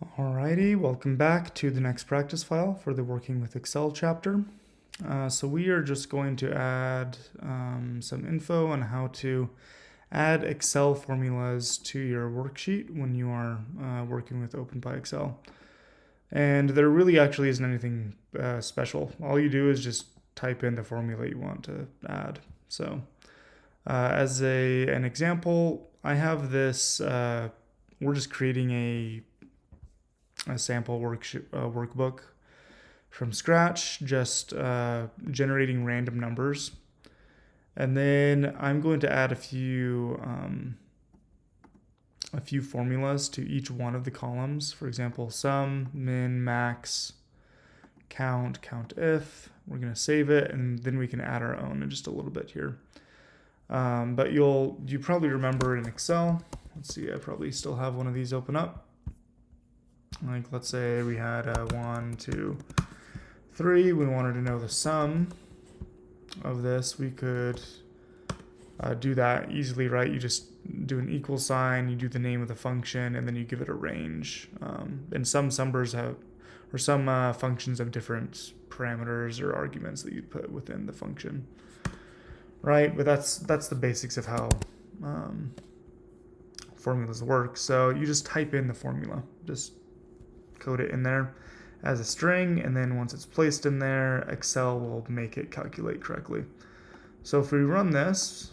Alrighty, welcome back to the next practice file for the Working with Excel chapter. So we are just going to add some info on how to add Excel formulas to your worksheet when you are working with openpyxl. And there really actually isn't anything special. All you do is just type in the formula you want to add. So as an example, I have this, we're just creating a sample workbook from scratch, just generating random numbers. And then I'm going to add a few formulas to each one of the columns. For example, sum, min, max, count, if. We're going to save it, and then we can add our own in just a little bit here. But you probably remember in Excel. Let's see, I probably still have one of these open up. Like, let's say we had 1, 2, 3. We wanted to know the sum of this. We could do that easily, right? You just do an equal sign, you do the name of the function, and then you give it a range. And some numbers have, or some functions have different parameters or arguments that you'd put within the function, right? But that's the basics of how formulas work. So you just type in the formula, just code it in there as a string, and then once it's placed in there, Excel will make it calculate correctly. So if we run this,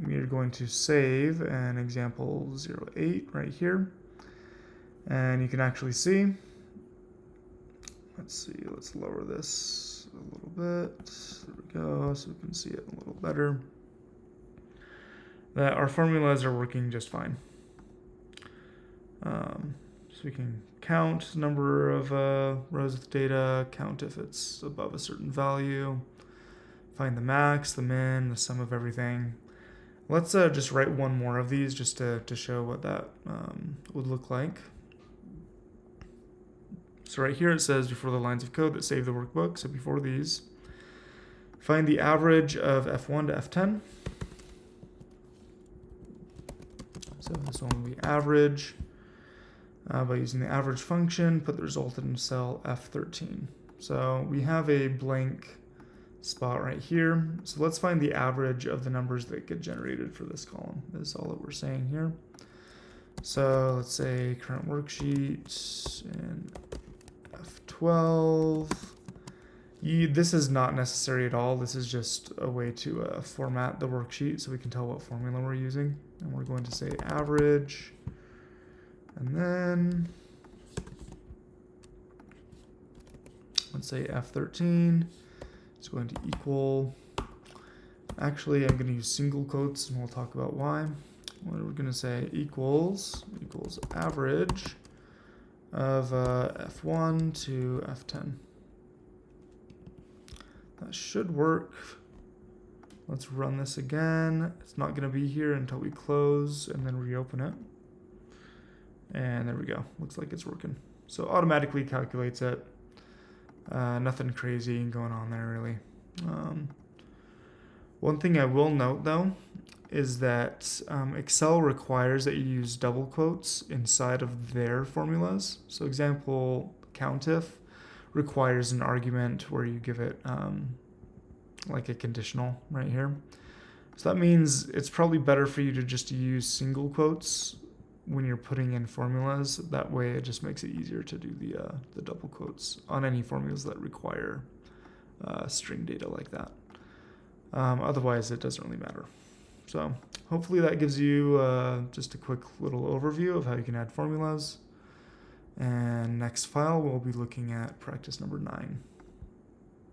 we're going to save an example 08 right here, and you can actually see, let's lower this a little bit, there we go, so we can see it a little better, that our formulas are working just fine. So we can count number of rows with data, count if it's above a certain value, find the max, the min, the sum of everything. Let's just write one more of these just to show what that would look like. So right here it says before the lines of code that save the workbook, so before these, find the average of F1 to F10. So this one will be average. By using the average function, put the result in cell F13. So we have a blank spot right here. So let's find the average of the numbers that get generated for this column. Is all that we're saying here. So let's say current worksheet in F12. This is not necessary at all. This is just a way to format the worksheet so we can tell what formula we're using. And we're going to say average. And then let's say F13 is going to equal, actually I'm going to use single quotes and we'll talk about why. What we're going to say equals average of F1 to F10. That should work. Let's run this again. It's not going to be here until we close and then reopen it. And there we go. Looks like it's working. So automatically calculates it. Nothing crazy going on there really. One thing I will note though is that Excel requires that you use double quotes inside of their formulas. So example, countif requires an argument where you give it like a conditional right here. So that means it's probably better for you to just use single quotes when you're putting in formulas. That way it just makes it easier to do the double quotes on any formulas that require string data like that. Otherwise it doesn't really matter. So hopefully that gives you just a quick little overview of how you can add formulas. And next file we'll be looking at practice number 9.